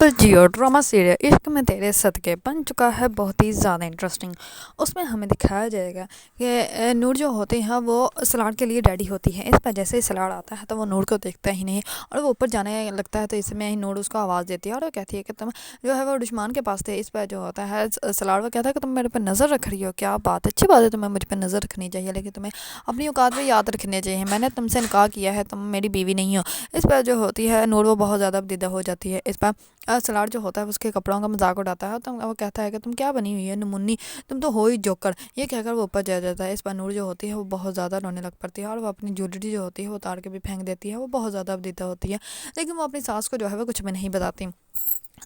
तो जियो drama serial इश्क में तेरे सदके बन चुका है बहुत ही ज़्यादा इंटरेस्टिंग। उसमें हमें दिखाया जाएगा कि नूर जो होती है वो सलाड के लिए रेडी होती है। इस पर जैसे ही सलाड आता है तो वो नूर को देखता ही नहीं और वो ऊपर जाने लगता है। तो इसमें ही नूर उसको आवाज़ देती है और वो कहती है कि तुम जो है वो दुश्मन के पास थे। इस पर जो होता है सलाड वो कहता है कि तुम मेरे पर नज़र रख रही हो, क्या बात, अच्छी बात है, तुम्हें मुझ पर नज़र रखनी चाहिए, लेकिन तुम्हें अपनी औकात भी याद रखनी चाहिए। मैंने तुमसे इनकार किया है, तुम मेरी बीवी नहीं हो। इस पर जो होती है नूर वो बहुत ज़्यादा बदीदा हो जाती है। इस पर सलाड जो होता है उसके कपड़ों का मजाक उड़ाता है। तो वो कहता है कि तुम क्या बनी हुई है नमुन्नी, तुम तो हो ही जोकर। ये कहकर वो ऊपर जा जाता है। इस पर नूर जो होती है वो बहुत ज़्यादा रोने लग पड़ती है और वो अपनी ज्वेलरी जो होती है वो उतार के भी फेंक देती है। वो बहुत ज़्यादा बदीदा होती है, लेकिन वो अपनी सास को जो है वो कुछ भी नहीं बताती।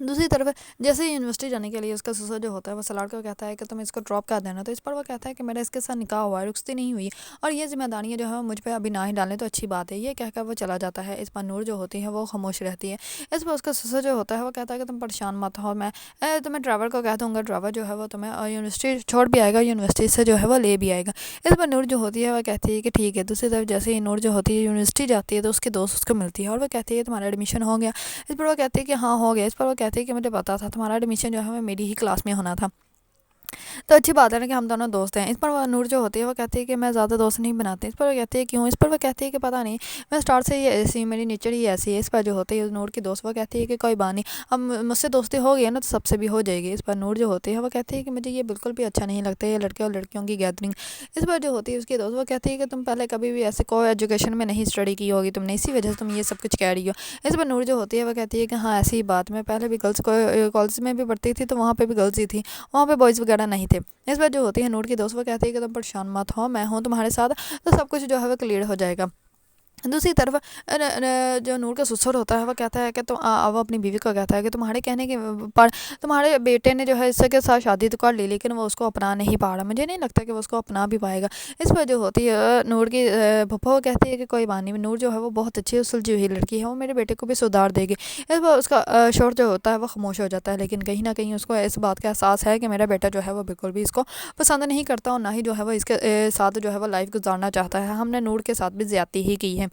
दूसरी तरफ जैसे ही यूनिवर्सिटी जाने के लिए उसका ससुर जो होता है वो सलाड को कहता है कि तुम इसको ड्रॉप कर देना। तो इस पर वो कहता है कि मेरा इसके साथ निकाह हुआ है, रुखसती नहीं हुई और ये जिम्मेदारियां जो है मुझ पर अभी ना ही डालें तो अच्छी बात है। ये कहकर वो चला जाता है। इस पर नूर जो होती है वो खामोश रहती है। इस पर उसका ससुर जो होता है वो कहता है कि तुम परेशान मत हो, मैं तुम्हें ड्राइवर को कह दूँगा, ड्राइवर जो है वो तुम्हें यूनिवर्सिटी छोड़ भी आएगा, यूनिवर्सिटी से जो है वो ले भी आएगा। इस पर नूर जो होती है वह कहती है कि ठीक है। दूसरी तरफ जैसे ही नूर जो होती है यूनिवर्सिटी जाती है तो उसकी दोस्त उसको मिलती है और वो कहती है तुम्हारा एडमिशन हो गया। इस पर वो कहती है कि हाँ हो गया। इस पर वो कहती है कि मुझे पता था तुम्हारा एडमिशन जो है वो मेरी ही क्लास में होना था, तो अच्छी बात है ना कि हम दोनों दोस्त हैं। इस पर वो नूर जो होती है वो कहती है कि मैं ज़्यादा दोस्त नहीं बनाती। इस पर वो कहती है क्यों। इस पर वो कहती है कि पता नहीं, मैं स्टार्ट से ही ऐसी, मेरी नेचर ही ऐसी है। इस पर जो होती है नूर की दोस्त वो कहती है कि कोई बात नहीं, अब मुझसे दोस्ती हो गई है ना तो सबसे भी हो जाएगी। इस पर नूर जो होती है वो कहती है कि मुझे ये बिल्कुल भी अच्छा नहीं लगता ये लड़के और लड़कियों की गैदरिंग। इस पर जो होती है उसकी दोस्त वो कहती है कि तुम पहले कभी भी ऐसे कोई एजुकेशन में नहीं स्टडी की होगी तुमने, इसी वजह से तुम ये सब कुछ कह रही हो। इस पर नूर जो होती है वो कहती है कि हाँ ऐसी ही बात, मैं पहले भी गर्ल्स कॉलेज में भी पढ़ती थी तो वहाँ पर भी गर्ल्स ही थी, वहाँ पर बॉयज़ वगैरह नहीं थे। इस बार जो होती है नूर की दोस्त वो कहती है कि तुम परेशान मत हो, मैं हूँ तुम्हारे साथ, तो सब कुछ जो है वो क्लियर हो जाएगा। दूसरी तरफ जो नूर का ससुर होता है वो कहता है कि तुम वो अपनी बीवी को कहता है कि तुम्हारे कहने के पर तुम्हारे बेटे ने जो है इसके साथ शादी तो कर ली, लेकिन वो उसको अपना नहीं पा रहा, मुझे नहीं लगता कि वो उसको अपना भी पाएगा। इस पर जो होती है नूर की फूफा वो कहती है कि कोई बात नहीं, नूर जो है वो बहुत अच्छी सुलझी हुई लड़की है, वो मेरे बेटे को भी सुधार देगी। इस पर उसका शोर जो होता है वो खामोश हो जाता है, लेकिन कहीं ना कहीं उसको इस बात का एहसास है कि मेरा बेटा जो है वो बिल्कुल भी इसको पसंद नहीं करता और ना ही जो है वो इसके साथ जो है वो लाइफ गुजारना चाहता है। हमने नूर के साथ भी ज्यादती ही की है।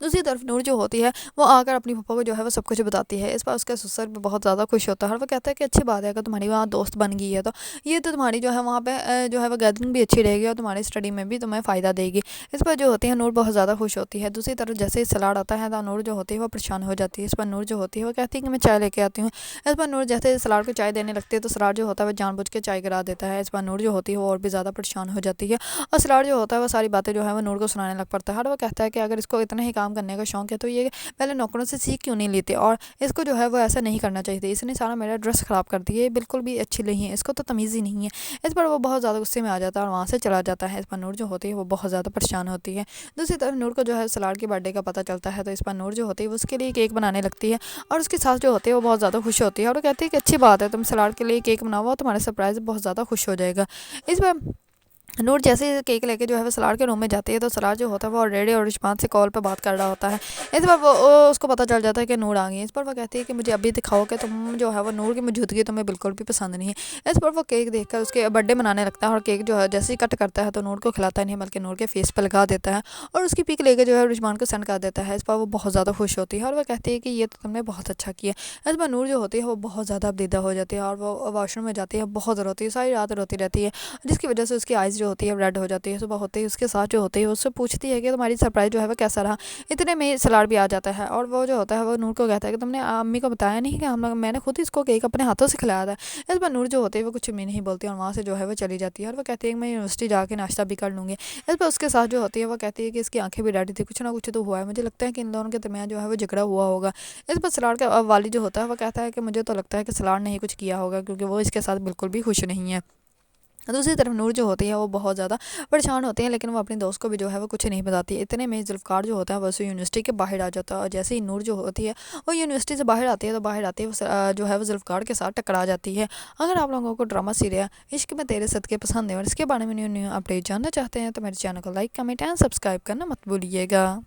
दूसरी तरफ नूर जो होती है वो आकर अपनी पप्पा को जो है वो सब कुछ बताती है। इस पर उसका ससुर भी बहुत ज़्यादा खुश होता है और वो कहता है कि अच्छी बात है अगर तुम्हारी वहाँ दोस्त बन गई है तो ये तो तुम्हारी जो है वहाँ पे जो है वो गैदरिंग भी अच्छी रहेगी और तुम्हारी स्टडी में भी तुम्हें फ़ायदा देगी। इस पर जो होती है नूर बहुत ज़्यादा खुश होती है। दूसरी तरफ जैसे ही सलाड आता है तो नूर जो होती है वो परेशान हो जाती है। इस पर नूर जो होती है वो कहती है कि मैं चाय लेके आती हूँ। इस पर नूर जैसे सलाड को चाय देने लगती है तो सलाड जो होता है वो जानबूझ के चाय गिरा देता है। इस पर नूर जो होती है वो और भी ज़्यादा परेशान हो जाती है और सलाड जो होता है वो सारी बातें जो है वो नूर को सुनाने लग पड़ता है और वो कहता है कि अगर इसको इतना ही काम करने का शौक है तो ये पहले नौकरों से सीख क्यों नहीं लेते और इसको जो है वो ऐसा नहीं करना चाहिए, इसने सारा मेरा ड्रेस ख़राब कर दिया, ये बिल्कुल भी अच्छी नहीं है, इसको तो तमीज़ ही नहीं है। इस पर वो बहुत ज़्यादा गुस्से में आ जाता है और वहाँ से चला जाता है। इस पर नूर जो होती है वो बहुत ज़्यादा परेशान होती है। दूसरी तरफ नूर को जो है सलाड के बर्थडे का पता चलता है तो इस पर नूर जो होती है उसके लिए केक बनाने लगती है और उसकी सास जो होती है वो बहुत ज़्यादा खुश होती है और वो कहती है कि अच्छी बात है तुम सलाड के लिए केक बनाओ, तुम्हारा सरप्राइज़ बहुत ज़्यादा खुश हो जाएगा। इस पर नूर जैसे ही केक लेके जो है वो सलाड के रूम में जाती है तो सलाड जो होता है वो ऑलरेडी और रिश्वान से कॉल पे बात कर रहा होता है। इस पर वो उसको पता चल जाता है कि नूर आ गई है। इस पर वो कहती है कि मुझे अभी दिखाओ कि तुम जो है वो नूर की मौजूदगी तुम्हें बिल्कुल भी पसंद नहीं है। इस पर वो केक देखकर उसके बर्थडे मनाने लगता है और केक जो है जैसे ही कट करता है तो नूर को खिलाता नहीं बल्कि नूर के फेस पर लगा देता है और उसकी पिक लेके जो है रिश्वान को सेंड कर देता है। इस पर वो बहुत ज़्यादा खुश होती है और वह कहती है कि ये तो तुमने बहुत अच्छा किया। इस पर नूर जो होती है वो बहुत ज़्यादा अपदीदा हो जाती है और वो वॉशरूम में जाती है, बहुत रोती है, सारी रात रोती रहती है, जिसकी वजह से उसकी आइज़ जो होती है रेड हो जाती है। सुबह होते ही उसके साथ जो होते है उससे पूछती है कि तुम्हारी सरप्राइज़ जो है वो कैसा रहा। इतने में सलाड भी आ जाता है और वो जो होता है वो नूर को कहता है कि तुमने अम्मी को बताया नहीं कि मैंने खुद इसको केक अपने हाथों से खिलाया था। इस पर नूर जो होती है वो कुछ भी नहीं बोलती और वहाँ से जो है वो चली जाती है और वो कहती है कि मैं यूनिवर्सिटी जाके नाश्ता भी कर लूँगी। इस पर उसके साथ जो होती है वो कहती है कि इसकी आंखें भी रेड थी, कुछ ना कुछ तो हुआ है, मुझे लगता है कि इन दोनों के दरमियान जो है वो झगड़ा हुआ होगा। इस पर सलाड का वाली जो होता है वो कहता है कि मुझे तो लगता है कि सलाड ने ही कुछ किया होगा क्योंकि वो इसके साथ बिल्कुल भी खुश नहीं है। दूसरी तरफ नूर जो होती है वो बहुत ज़्यादा परेशान होती है लेकिन वो अपनी दोस्त को भी जो है वो कुछ नहीं बताती। इतने में जुल्फ़कार जो होता है वो यूनिवर्सिटी के बाहर आ जाता है और जैसे ही नूर जो होती है वो यूनिवर्सिटी से बाहर आती है तो बाहर आती है वो जो है वो जुल्फ़कार के साथ टकरा जाती है। अगर आप लोगों को ड्रामा सीरियल इश्क में तेरे सदके पसंद है और इसके बारे में न्यू न्यू अपडेट जानना चाहते हैं तो मेरे चैनल को लाइक, कमेंट एंड सब्सक्राइब करना मत भूलिएगा।